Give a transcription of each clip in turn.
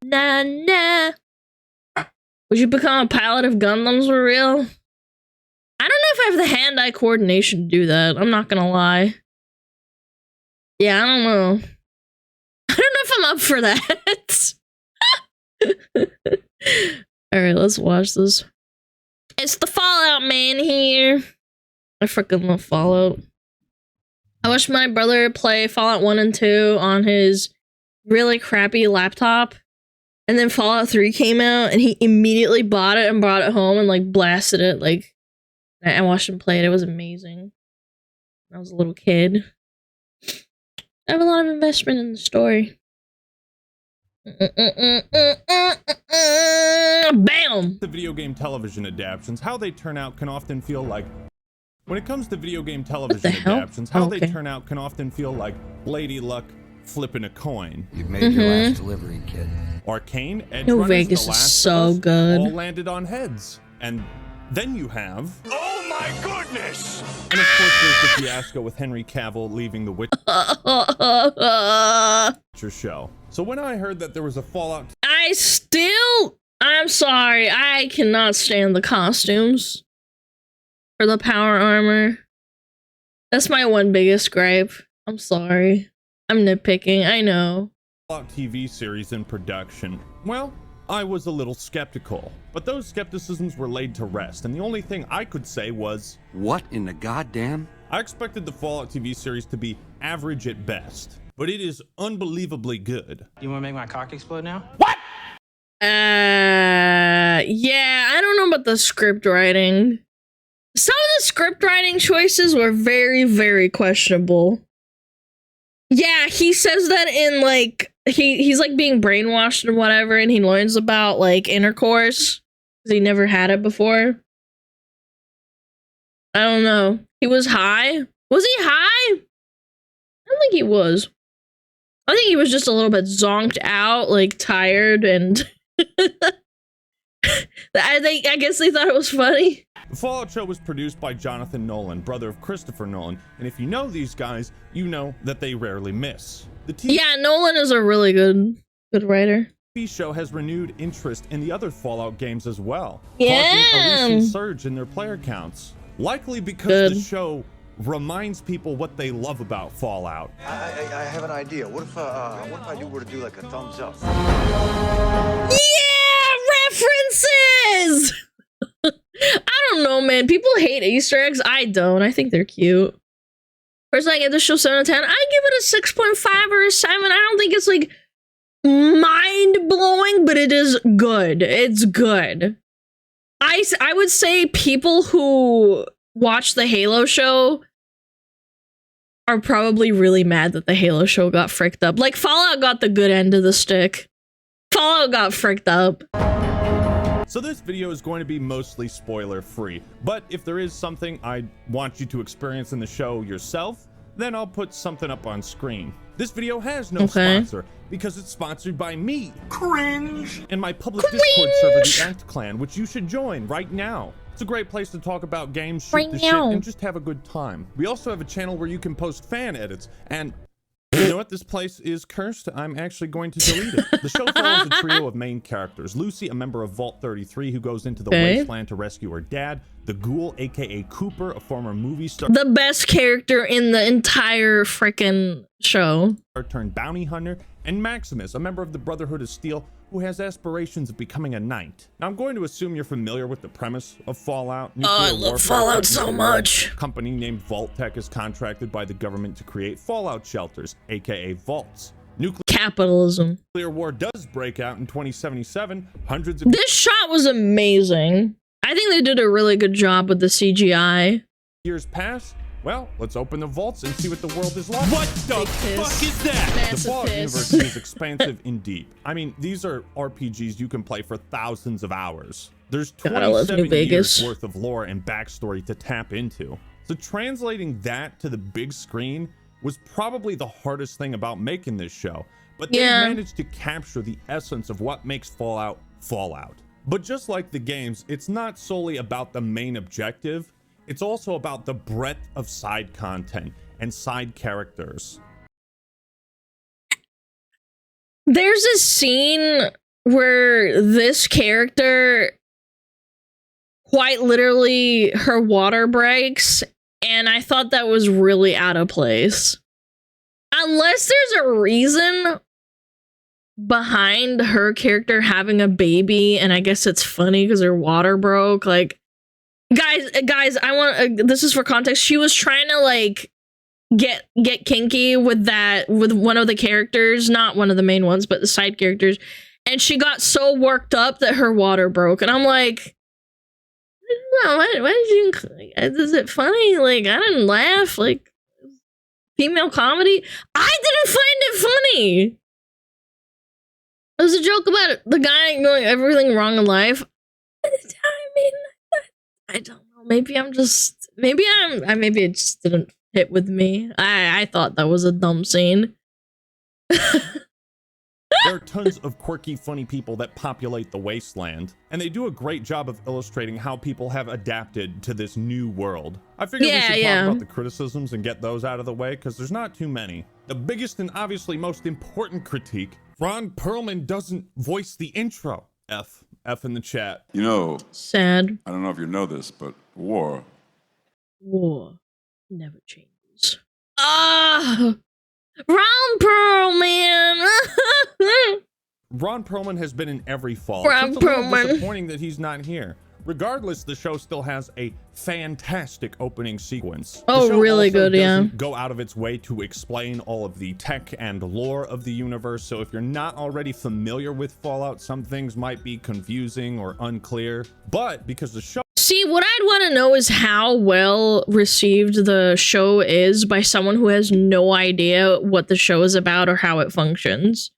Nah, nah. Would you become a pilot if Gundams were real? I don't know if I have the hand-eye coordination to do that. I'm not gonna lie. Yeah, I don't know. I don't know if I'm up for that. Alright, let's watch this. It's the Fallout man here. I freaking love Fallout. I watched my brother play Fallout 1 and 2 on his really crappy laptop. And then Fallout 3 came out and he immediately bought it and brought it home and like blasted it. Like, I watched him play it. It was amazing. I was a little kid. I have a lot of investment in the story. Bam! The video game television adaptions, how they turn out can often feel like... When it comes to video game television adaptions, how they turn out can often feel like Lady Luck flipping a coin. You've made your last delivery, kid. Arcane, Edge New Runners, Vegas The is Last so of Us, good. all landed on heads. And then you have... Oh my goodness! And of course there's the fiasco with Henry Cavill leaving the Witcher show. So when I heard that there was a Fallout... I'm sorry, I cannot stand the costumes. For the power armor. That's my one biggest gripe. I'm sorry. I'm nitpicking, I know. Fallout TV series in production, well, I was a little skeptical, but those skepticisms were laid to rest, and the only thing I could say was, what in the goddamn? I expected the Fallout TV series to be average at best, but it is unbelievably good. You want to make my cock explode now? What? Yeah, I don't know about the script writing. Some of the script writing choices were very, very questionable. Yeah, he says that in like he's like being brainwashed or whatever, and he learns about like intercourse because he never had it before. I don't know. He was high. Was he high? I don't think he was. I think he was just a little bit zonked out, like tired, and I guess they thought it was funny. The Fallout show was produced by Jonathan Nolan, brother of Christopher Nolan, and if you know these guys, you know that they rarely miss. Yeah, Nolan is a really good writer. The TV show has renewed interest in the other Fallout games as well, Yeah. causing a recent surge in their player counts. Likely because the show reminds people what they love about Fallout. I have an idea. What if I were to do like a thumbs up? Yeah, references! I don't know, man. People hate Easter eggs. I don't. I think they're cute. Personally, I give this show 7 out of 10. I give it a 6.5 or a 7. I don't think it's like mind-blowing, but it is good. It's good. I would say people who watch the Halo show are probably really mad that the Halo show got fricked up. Like, Fallout got the good end of the stick. Fallout got fricked up. So this video is going to be mostly spoiler free, but if there is something I want you to experience in the show yourself, then I'll put something up on screen. This video has no sponsor because it's sponsored by me. Cringe! And my public Discord server, the Act Clan, which you should join right now. It's a great place to talk about games, shoot the shit, and just have a good time. We also have a channel where you can post fan edits, and you know what? This place is cursed. I'm actually going to delete it. The show follows a trio of main characters. Lucy, a member of Vault 33 who goes into the wasteland to rescue her dad. The Ghoul, aka Cooper, a former movie star. The best character in the entire frickin' show. Turned bounty hunter. And Maximus, a member of the Brotherhood of Steel who has aspirations of becoming a knight. Now, I'm going to assume you're familiar with the premise of Fallout. I love Fallout so much. A company named Vault-Tec is contracted by the government to create Fallout shelters, aka vaults. Capitalism. Nuclear war does break out in 2077. Hundreds of... This shot was amazing. I think they did a really good job with the CGI. Years pass. Well, let's open the vaults and see what the world is like. What the fuck is that? Massive The Fallout piss. universe is expansive and deep. I mean, these are RPGs you can play for thousands of hours. There's 27 years worth of lore and backstory to tap into. So translating that to the big screen was probably the hardest thing about making this show. But they managed to capture the essence of what makes Fallout Fallout. But just like the games, it's not solely about the main objective. It's also about the breadth of side content and side characters. There's a scene where this character, quite literally, her water breaks, and I thought that was really out of place. Unless there's a reason behind her character having a baby, and I guess it's funny because her water broke. Like, guys, I want this is for context. She was trying to like get kinky with one of the characters, not one of the main ones, but the side characters, and she got so worked up that her water broke, and I'm like, no, why did you? Is it funny? Like, I didn't laugh. Like, female comedy. I didn't find it funny. It was a joke about the guy doing everything wrong in life. I mean, I don't know. Maybe it just didn't hit with me. I thought that was a dumb scene. There are tons of quirky, funny people that populate the wasteland, and they do a great job of illustrating how people have adapted to this new world. I figured we should talk about the criticisms and get those out of the way, because there's not too many. The biggest and obviously most important critique, Ron Perlman doesn't voice the intro. F in the chat. You know, sad. I don't know if you know this, but war never changes. Ron Perlman. Ron Perlman has been in every Fallout. Ron It's a little Perlman. disappointing that he's not here. Regardless, the show still has a fantastic opening sequence. Oh, The show really also good, yeah. doesn't go out of its way to explain all of the tech and lore of the universe, so if you're not already familiar with Fallout, some things might be confusing or unclear. But because the show... See, what I'd want to know is how well received the show is by someone who has no idea what the show is about or how it functions.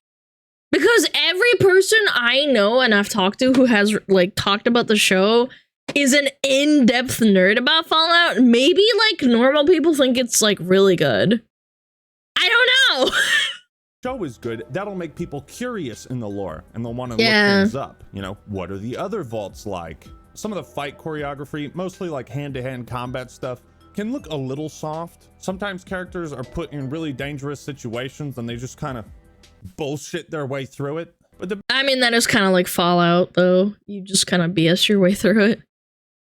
Because every person I know and I've talked to who has like talked about the show is an in-depth nerd about Fallout. Maybe like normal people think it's like really good. I don't know. show is good, that'll make people curious in the lore and they'll want to look things up. You know, what are the other vaults like? Some of the fight choreography, mostly like hand-to-hand combat stuff, can look a little soft. Sometimes characters are put in really dangerous situations and they just kind of bullshit their way through it. But I mean, that is kind of like Fallout, though. You just kind of BS your way through it.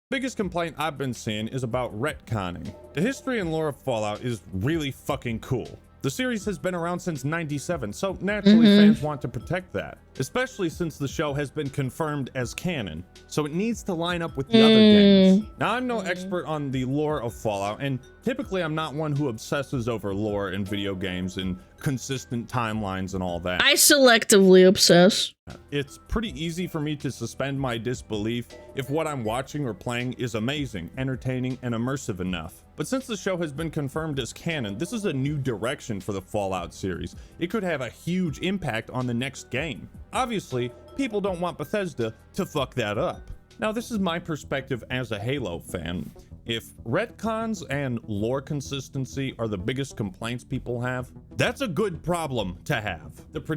biggest complaint I've been seeing is about retconning. The history and lore of Fallout is really fucking cool. The series has been around since '97, so naturally fans want to protect that, especially since the show has been confirmed as canon, so it needs to line up with the other games. Now, I'm no expert on the lore of Fallout, and typically I'm not one who obsesses over lore in video games and consistent timelines and all that. I selectively obsess. It's pretty easy for me to suspend my disbelief if what I'm watching or playing is amazing, entertaining, and immersive enough. But since the show has been confirmed as canon, this is a new direction for the Fallout series. It could have a huge impact on the next game. Obviously, people don't want Bethesda to fuck that up. Now, this is my perspective as a Halo fan. If retcons and lore consistency are the biggest complaints people have, that's a good problem to have.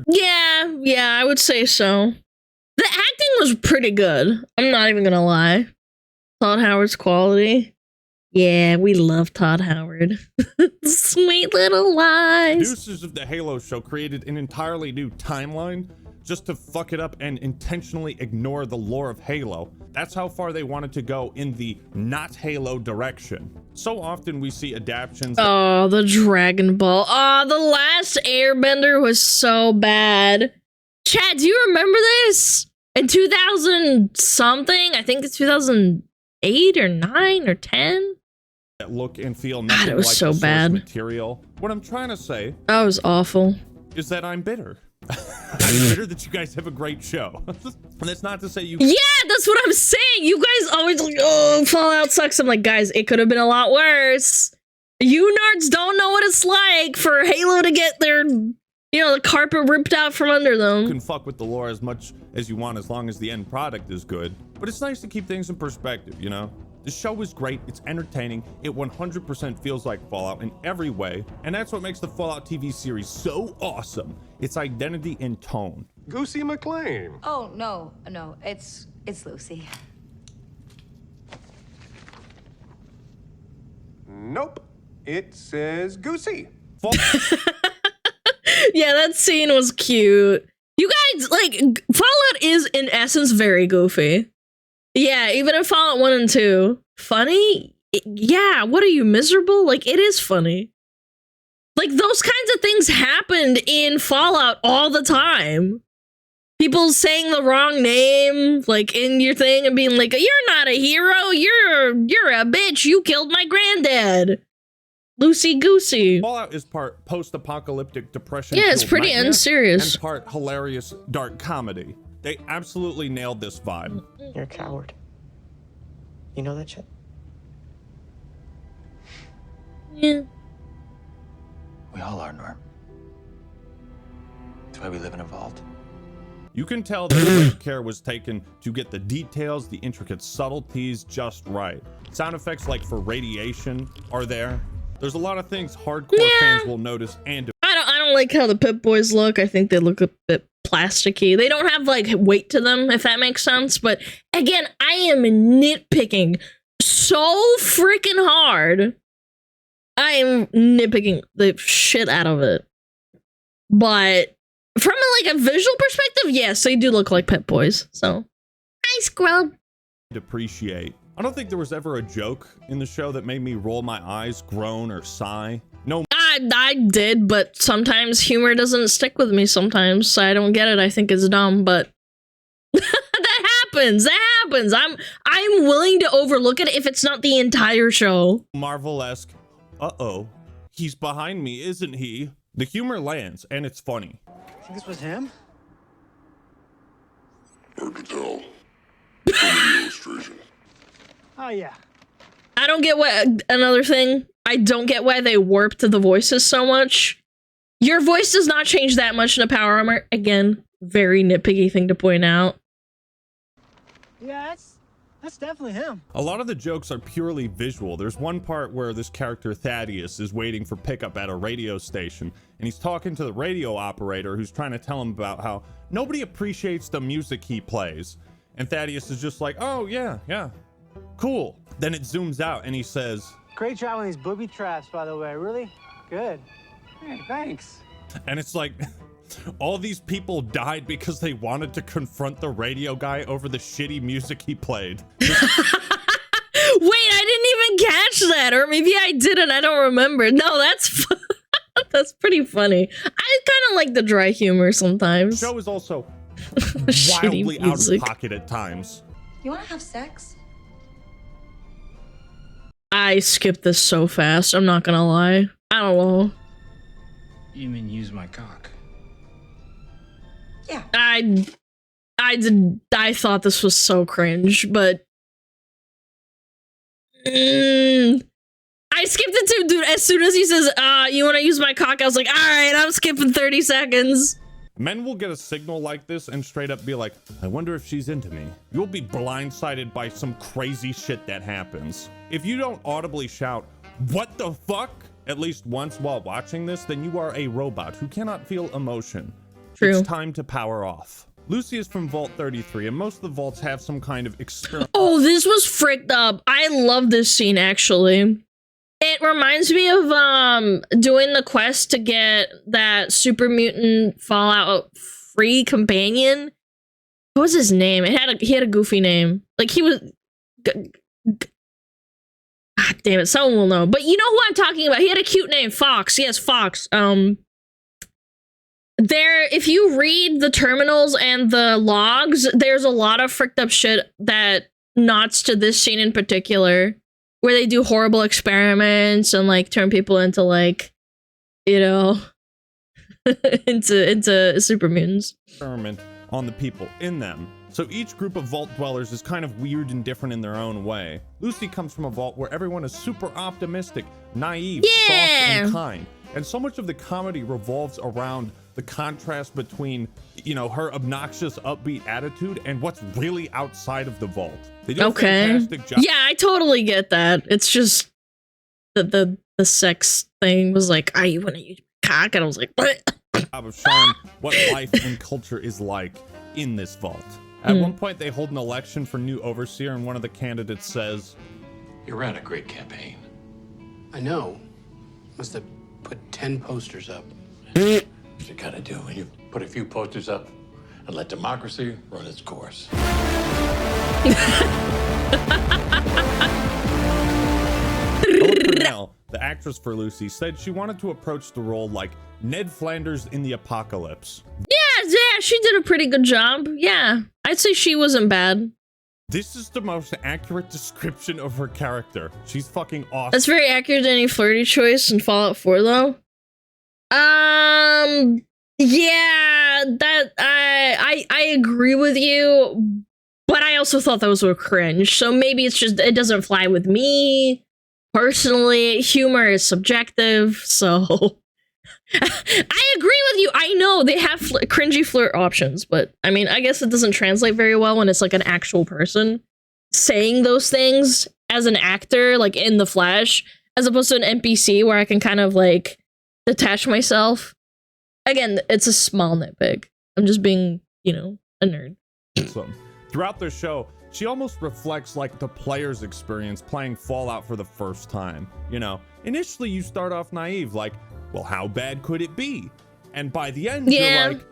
Yeah, I would say so. The acting was pretty good. I'm not even gonna lie. Todd Howard's quality. Yeah, we love Todd Howard. Sweet little lies. Producers of the Halo show created an entirely new timeline just to fuck it up and intentionally ignore the lore of Halo. That's how far they wanted to go in the not Halo direction. So often we see adaptions. Oh, the Dragon Ball. Oh, the last Airbender was so bad. Chad, do you remember this? In 2000 something, I think it's 2008 or 9 or 10. That look and feel nothing it was like so the source bad. material. What I'm trying to say That was awful. is that I'm bitter. I'm bitter that you guys have a great show. And that's not to say you... Yeah, that's what I'm saying. You guys always like, oh, Fallout sucks. I'm like, guys, it could have been a lot worse. You nerds don't know what it's like for Halo to get their, the carpet ripped out from under them. You can fuck with the lore as much as you want as long as the end product is good. But it's nice to keep things in perspective, The show is great, it's entertaining, it 100% feels like Fallout in every way, and that's what makes the Fallout TV series so awesome. Its identity and tone. Goosey McLean. Oh, no, it's Lucy. Nope. It says Goosey. Yeah, that scene was cute. You guys, like, Fallout is in essence very goofy. Yeah, even in Fallout 1 and 2. Funny? Yeah, what are you, miserable? Like, it is funny. Like, those kinds of things happened in Fallout all the time. People saying the wrong name, like, in your thing and being like, you're not a hero, you're a bitch, you killed my granddad. Loosey goosey. Fallout is part post-apocalyptic depression. Yeah, it's pretty unserious. And part hilarious dark comedy. They absolutely nailed this vibe. You're a coward. You know that shit? Yeah. We all are, Norm. That's why we live in a vault. You can tell that great care was taken to get the details, the intricate subtleties just right. Sound effects like for radiation are there. There's a lot of things hardcore fans will notice and I don't like how the Pip Boys look. I think they look a bit plasticky. They don't have like weight to them, if that makes sense. But again, I am nitpicking so freaking hard. I am nitpicking the shit out of it. But from like a visual perspective, yes, they do look like Pip Boys. So, hi, Scrub. appreciate. I don't think there was ever a joke in the show that made me roll my eyes, groan, or sigh. No. I did, but sometimes humor doesn't stick with me sometimes, so I don't get it. I think it's dumb, but that happens. I'm willing to overlook it if it's not the entire show. Marvel-esque, uh-oh, he's behind me, isn't he? The humor lands, and it's funny. I think this was him? Hard to tell. From the illustration. Oh, yeah. I don't get why, another thing, I don't get why they warped the voices so much. Your voice does not change that much in a power armor. Again, very nitpicky thing to point out. Yeah, that's definitely him. A lot of the jokes are purely visual. There's one part where this character Thaddeus is waiting for pickup at a radio station, and he's talking to the radio operator who's trying to tell him about how nobody appreciates the music he plays. And Thaddeus is just like, oh yeah, cool. Then it zooms out and he says, Great job on these booby traps, by the way. Really good. Hey, thanks. and it's like, all these people died because they wanted to confront the radio guy over the shitty music he played. Wait, I didn't even catch that, or maybe I didn't, I don't remember. No, that's that's pretty funny. I kind of like the dry humor sometimes. The show is also Shitty wildly out music. of pocket at times. You want to have sex? I skipped this so fast, I'm not gonna lie. I don't know. You mean use my cock? Yeah. I thought this was so cringe, but I skipped it too, dude. As soon as he says, you want to use my cock, I was like, all right, I'm skipping 30 seconds. Men will get a signal like this and straight up be like, I wonder if she's into me. You'll be blindsided by some crazy shit that happens. If you don't audibly shout, what the fuck, at least once while watching this, then you are a robot who cannot feel emotion. True. It's time to power off. Lucy is from Vault 33, and most of the vaults have some kind of experiment. Oh, this was fricked up. I love this scene, actually. It reminds me of doing the quest to get that super mutant Fallout free companion. What was his name? He had a goofy name. Like he was ah, damn it, someone will know. But you know who I'm talking about. He had a cute name, Fox. Yes, Fox. There, if you read the terminals and the logs, there's a lot of fricked up shit that nods to this scene in particular, where they do horrible experiments and like turn people into like, you know, into super mutants. Experiment on the people in them. So each group of vault dwellers is kind of weird and different in their own way. Lucy comes from a vault where everyone is super optimistic, naive, soft, and kind. And so much of the comedy revolves around the contrast between, you know, her obnoxious, upbeat attitude and what's really outside of the vault. They do a fantastic job. Yeah, I totally get that. It's just the sex thing was like, you want to use cock? And I was like, what? Of showing what life and culture is like in this vault. At one point, they hold an election for new overseer, and one of the candidates says, You ran a great campaign. I know. Must have put 10 posters up. What you gotta do when you put a few posters up and let democracy run its course. Purnell, the actress for Lucy, said she wanted to approach the role like Ned Flanders in the apocalypse. Yeah, she did a pretty good job. Yeah, I'd say she wasn't bad. This is the most accurate description of her character. She's fucking awesome. That's very accurate to any flirty choice in Fallout 4, though. Yeah, that I agree with you, but I also thought those were cringe. So maybe it's just it doesn't fly with me personally. Humor is subjective, so I agree with you. I know they have cringy flirt options, but I mean, I guess it doesn't translate very well when it's like an actual person saying those things as an actor, like in the flesh, as opposed to an NPC where I can kind of like detach myself. Again, it's a small nitpick. I'm just being, you know, a nerd. Awesome. Throughout the show, she almost reflects like the player's experience playing Fallout for the first time. You know, initially you start off naive, like, well, how bad could it be? And by the end, you're like,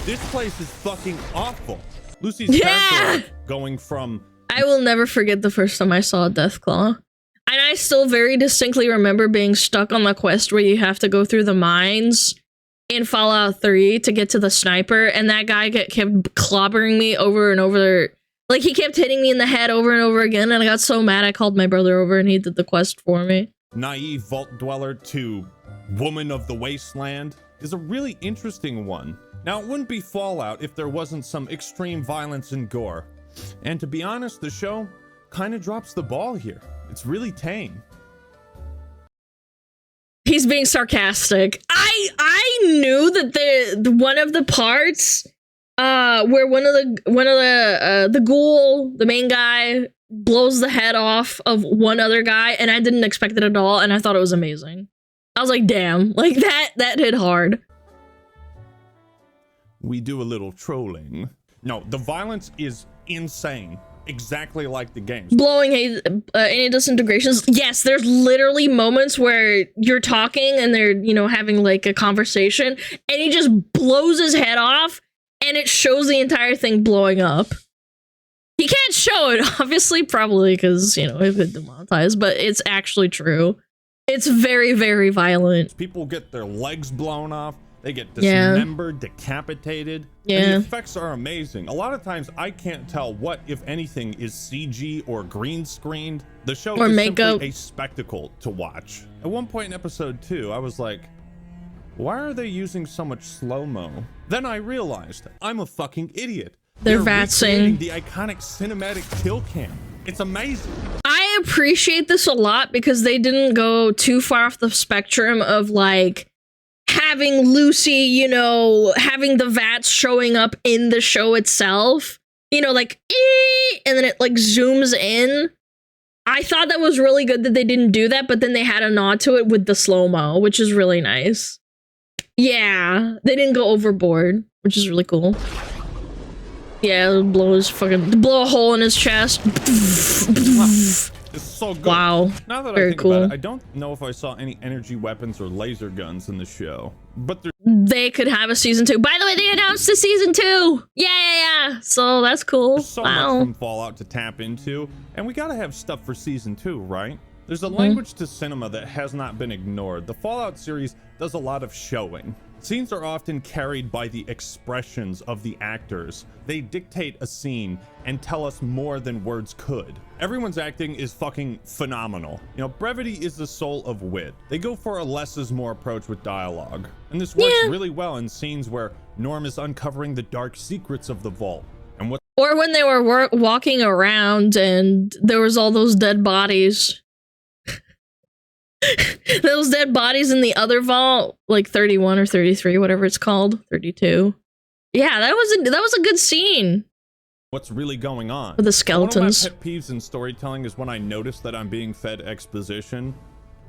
this place is fucking awful. Lucy's character going from... I will never forget the first time I saw Deathclaw. And I still very distinctly remember being stuck on the quest where you have to go through the mines in Fallout 3 to get to the sniper, and that guy kept clobbering me over and over. Like, he kept hitting me in the head over and over again, and I got so mad I called my brother over and he did the quest for me. Naive vault dweller to woman of the wasteland is a really interesting one. Now, it wouldn't be Fallout if there wasn't some extreme violence and gore. And to be honest, the show kind of drops the ball here. It's really tame. He's being sarcastic. I knew that the one of the parts where one of the ghoul, the main guy, blows the head off of one other guy, and I didn't expect it at all, and I thought it was amazing. I was like, damn, like that hit hard. We do a little trolling. No, the violence is insane. Exactly like the games. Blowing any disintegrations. Yes, there's literally moments where you're talking and they're, you know, having like a conversation, and he just blows his head off, and it shows the entire thing blowing up. He can't show it, obviously, probably because, you know, it could demonetize, but it's actually true. It's very, very violent. People get their legs blown off. They get dismembered, decapitated. Yeah. And the effects are amazing. A lot of times I can't tell what, if anything, is CG or green screened. The show is simply a spectacle to watch. At one point in episode 2, I was like, why are they using so much slow-mo? Then I realized I'm a fucking idiot. They're recreating the iconic cinematic kill cam. It's amazing. I appreciate this a lot because they didn't go too far off the spectrum of like having Lucy, you know, having the VATS showing up in the show itself, you know, like, and then it like zooms in. I thought that was really good that they didn't do that, but then they had a nod to it with the slow-mo, which is really nice. Yeah, they didn't go overboard, which is really cool. Yeah, blow a hole in his chest. It's so good. Wow. Now that very I think cool. about it, I don't know if I saw any energy weapons or laser guns in the show, but they could have a season 2. By the way, they announced a season 2. Yeah. So that's cool. There's so much from Fallout to tap into, and we gotta have stuff for season 2, right? There's a language to cinema that has not been ignored. The Fallout series does a lot of showing. Scenes are often carried by the expressions of the actors. They dictate a scene and tell us more than words could. Everyone's acting is fucking phenomenal. You know, brevity is the soul of wit. They go for a less is more approach with dialogue. And this works really well in scenes where Norm is uncovering the dark secrets of the vault. And or when they were walking around and there was all those dead bodies. Those dead bodies in the other vault, like 31 or 33, whatever it's called, 32. Yeah, that was a good scene. What's really going on? With the skeletons. One of my pet peeves in storytelling is when I notice that I'm being fed exposition.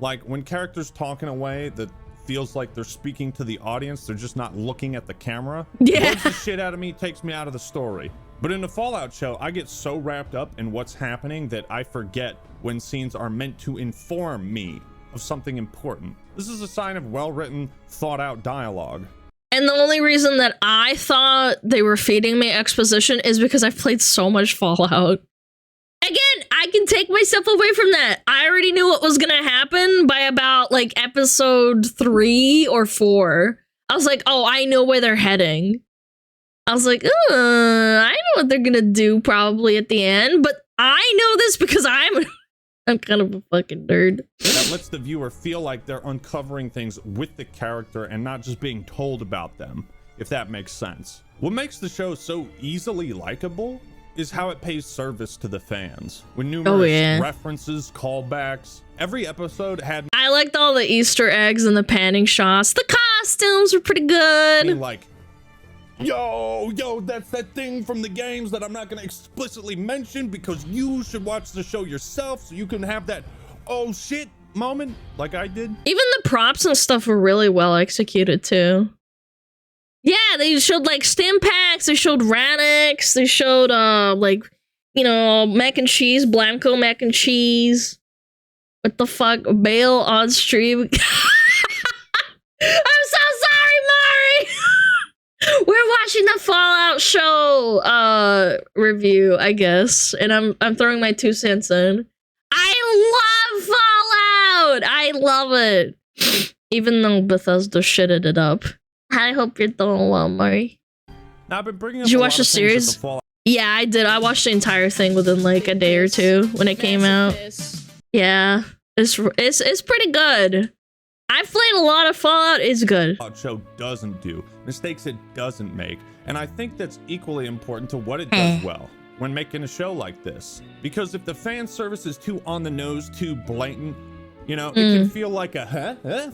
Like when characters talk in a way that feels like they're speaking to the audience, they're just not looking at the camera. Yeah. Blows the shit out of me, takes me out of the story. But in the Fallout show, I get so wrapped up in what's happening that I forget when scenes are meant to inform me of something important. This is a sign of well-written, thought-out dialogue. And the only reason that I thought they were feeding me exposition is because I've played so much Fallout. Again, I can take myself away from that. I already knew what was gonna happen by about like episode 3 or 4. I was like, oh, I know where they're heading. I was like, I know what they're gonna do probably at the end, but I know this because I'm kind of a fucking nerd. That lets the viewer feel like they're uncovering things with the character and not just being told about them, if that makes sense. What makes the show so easily likable is how it pays service to the fans. With numerous references, callbacks, every episode had... I liked all the Easter eggs and the panning shots. The costumes were pretty good. I mean, like, yo, that's that thing from the games that I'm not gonna explicitly mention because you should watch the show yourself so you can have that oh shit moment like I did. Even the props and stuff were really well executed too. Yeah, they showed like stim packs, they showed Radix, they showed like, you know, mac and cheese, Blanco mac and cheese. What the fuck? Bale on stream. I'm so sorry, Mari! We're watching the Fallout show review, I guess. And I'm throwing my 2 cents in. I love Fallout! I love it. Even though Bethesda shitted it up. I hope you're doing well, Murray. Now, I've been bringing up did you watch the series? Yeah, I did. I watched the entire thing within like a day or 2 when it came out. Yeah, it's pretty good. I've played a lot of Fallout. It's good. Fallout show doesn't do, mistakes it doesn't make, and I think that's equally important to what it does well when making a show like this. Because if the fan service is too on the nose, too blatant, you know, it can feel like a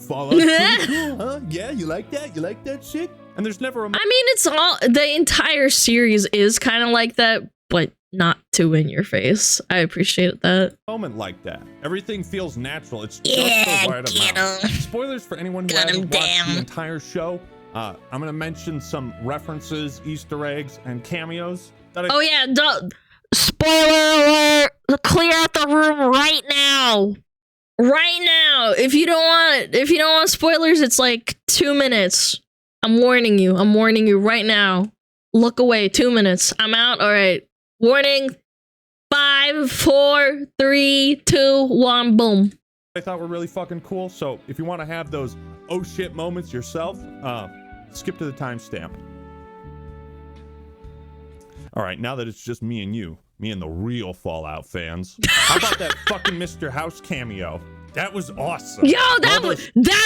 Fallout pretty cool, huh? Yeah, you like that? You like that shit? And there's never a... I mean, it's all... The entire series is kind of like that, but not too in your face. I appreciate that. Moment like that. Everything feels natural. It's just the right amount. Spoilers for anyone who hasn't watched the entire show. I'm gonna mention some references, Easter eggs, and cameos that Oh yeah, spoiler alert! Clear out the room right now. Right now. If you don't want spoilers, it's like 2 minutes. I'm warning you right now. Look away. 2 minutes. I'm out. All right. Warning. 5, 4, 3, 2, 1, boom. I thought were really fucking cool. So if you want to have those oh shit moments yourself, skip to the timestamp. All right, now that it's just me and you, me and the real Fallout fans, how about that fucking Mr. House cameo? That was awesome. Yo, that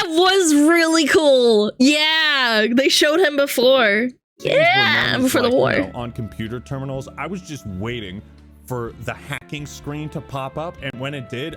was really cool. Yeah, they showed him before. Yeah, before the war. You know, on computer terminals, I was just waiting for the hacking screen to pop up, and when it did,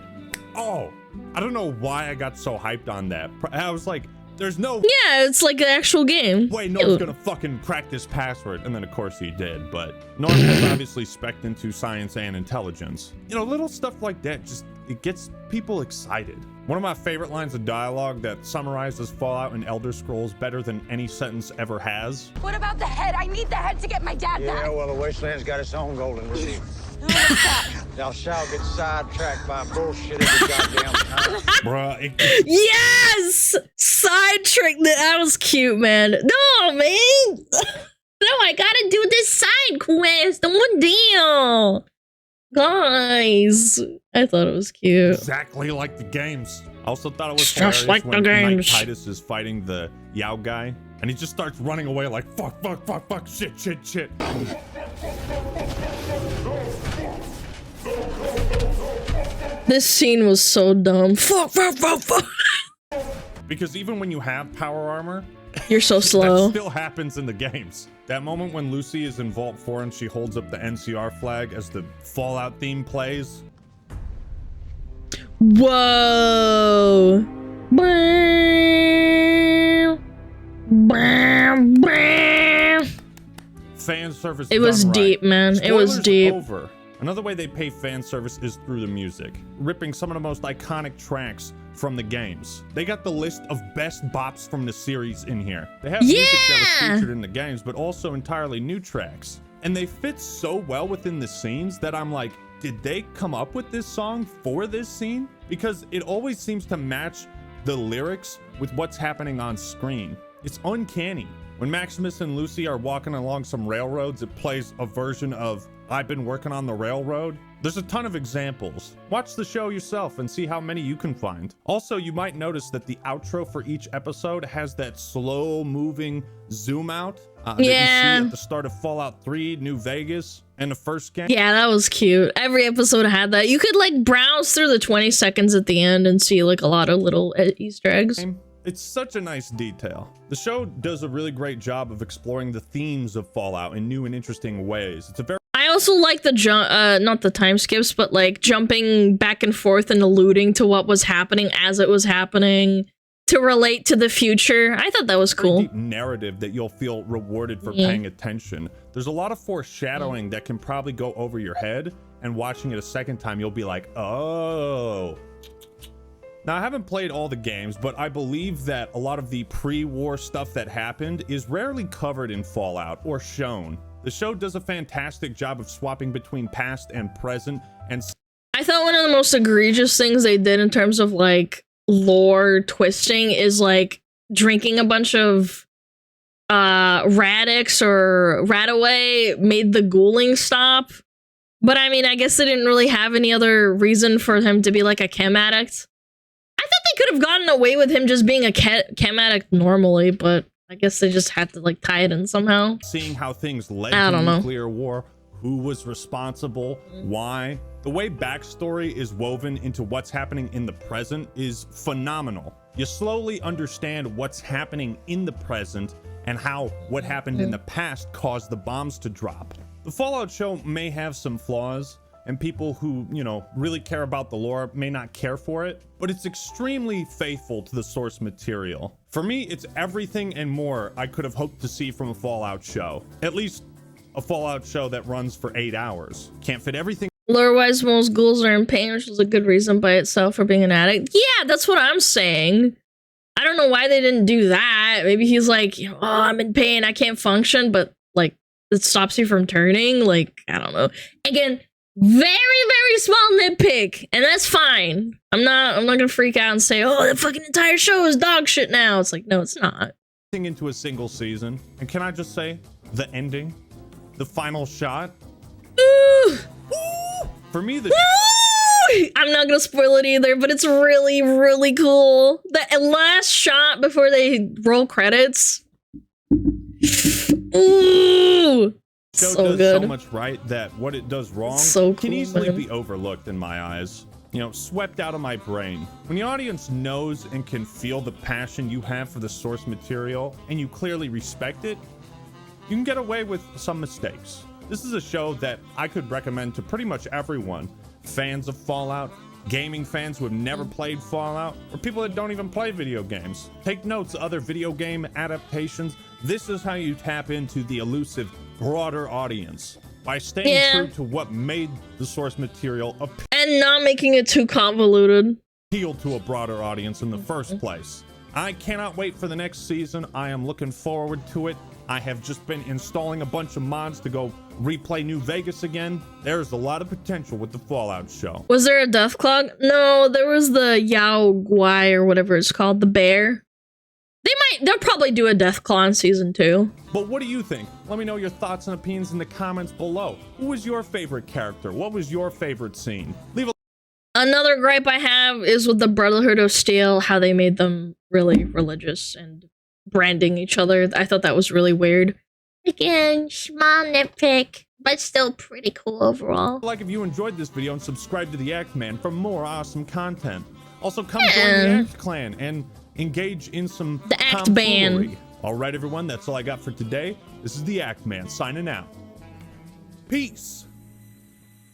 oh, I don't know why I got so hyped on that. I was like, there's no... Yeah, it's like an actual game. Wait, no one's gonna fucking crack this password. And then, of course, he did. But Norm has obviously spec'd into science and intelligence. You know, little stuff like that, just, it gets people excited. One of my favorite lines of dialogue that summarizes Fallout and Elder Scrolls better than any sentence ever has. What about the head? I need the head to get my dad back. Yeah, well, the Wasteland's got its own golden receiver. Thou shalt get sidetracked by bullshit every goddamn time. Bruh. Yes! Sidetracked. That was cute, man. No, man. No, I gotta do this side quest. One deal. Guys. I thought it was cute. Exactly like the games. I also thought it was just hilarious like when the Knight games. Titus is fighting the Yao guy, and he just starts running away like, fuck, shit. This scene was so dumb. Fuck. Because even when you have power armor, You're so slow. that still happens in the games. That moment when Lucy is in Vault 4 and she holds up the NCR flag as the Fallout theme plays. Whoa. Fan service. It was done right. deep, man. It was Spoilers deep. Over. Another way they pay fan service is through the music, ripping some of the most iconic tracks from the games. They got the list of best bops from the series in here. They have music that was featured in the games, but also entirely new tracks. And they fit so well within the scenes that I'm like, did they come up with this song for this scene? because it always seems to match the lyrics with what's happening on screen. It's uncanny. When Maximus and Lucy are walking along some railroads, it plays a version of I've Been Working on the Railroad. There's a ton of examples. Watch the show yourself and see how many you can find. Also, you might notice that the outro for each episode has that slow moving zoom out that you see at the start of Fallout 3 New Vegas and the first game. Yeah, that was cute. Every episode had that. You could like browse through the 20 seconds at the end and see like a lot of little Easter eggs. It's such a nice detail. The show does a really great job of exploring the themes of Fallout in new and interesting ways. It's a very I also like the not the time skips, but like jumping back and forth and alluding to what was happening as it was happening to relate to the future. I thought that was cool. Deep narrative that you'll feel rewarded for paying attention. There's a lot of foreshadowing that can probably go over your head, and watching it a second time, you'll be like, oh. Now, I haven't played all the games, but I believe that a lot of the pre-war stuff that happened is rarely covered in Fallout or shown. The show does a fantastic job of swapping between past and present, and I thought one of the most egregious things they did in terms of like lore twisting is like drinking a bunch of Radix or Radaway made the ghouling stop. But I mean, I guess they didn't really have any other reason for him to be like a chem addict. I thought they could have gotten away with him just being a chem addict normally, but I guess they just had to like tie it in somehow. Seeing how things led to nuclear war, who was responsible, why. The way backstory is woven into what's happening in the present is phenomenal. You slowly understand what's happening in the present and how what happened in the past caused the bombs to drop. The Fallout show may have some flaws, and people who, you know, really care about the lore may not care for it, but it's extremely faithful to the source material. For me, it's everything and more I could have hoped to see from a Fallout show. At least a Fallout show that runs for 8 hours. Can't fit everything. Lore-wise, most ghouls are in pain, which is a good reason by itself for being an addict. Yeah, that's what I'm saying. I don't know why they didn't do that. Maybe he's like, oh, I'm in pain, I can't function, but like, it stops you from turning. Like, I don't know. Again, very, very small nitpick, and that's fine. I'm not gonna freak out and say, oh, the fucking entire show is dog shit now. It's like, no, it's not. Into a single season. And can I just say, the ending, the final shot. Ooh. For me, I'm not gonna spoil it either, but it's really, really cool. The last shot before they roll credits. Ooh. Show so does good. So much right that what it does wrong can easily be overlooked in my eyes. You know, swept out of my brain. When the audience knows and can feel the passion you have for the source material and you clearly respect it, you can get away with some mistakes. This is a show that I could recommend to pretty much everyone. Fans of Fallout, gaming fans who have never played Fallout, or people that don't even play video games. Take notes of other video game adaptations. This is how you tap into the elusive broader audience by staying true to what made the source material and not making it too convoluted. Appeal to a broader audience in the first place. I cannot wait for the next season. I am looking forward to it. I have just been installing a bunch of mods to go replay New Vegas again. There's a lot of potential with the Fallout show. Was there a Deathclaw? No, there was the Yao Guai or whatever it's called, the bear. They'll probably do a Deathclaw in season 2. But what do you think? Let me know your thoughts and opinions in the comments below. Who was your favorite character? What was your favorite scene? Leave a Another gripe I have is with the Brotherhood of Steel, how they made them really religious and branding each other. I thought that was really weird. Again, small nitpick, but still pretty cool overall. Like if you enjoyed this video and subscribe to the Act Man for more awesome content. Also come join the Act Clan and engage in some the Act Band. All right, everyone, that's all I got for today. This is the Act Man signing out. Peace.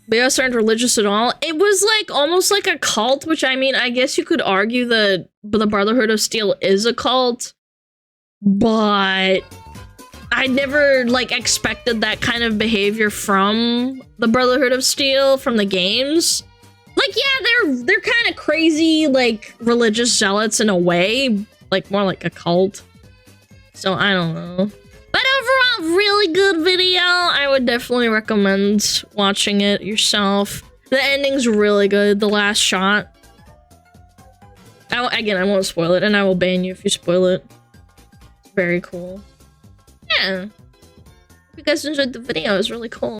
But yeah, aren't religious at all. It was like almost like a cult, which I mean, I guess you could argue that the Brotherhood of Steel is a cult, but I never like expected that kind of behavior from the Brotherhood of Steel from the games. Like, yeah, they're kind of crazy, like religious zealots in a way, like more like a cult. So I don't know. But overall, really good video. I would definitely recommend watching it yourself. The ending's really good. The last shot. Again, I won't spoil it, and I will ban you if you spoil it. It's very cool. Yeah. Hope you guys enjoyed the video. It was really cool.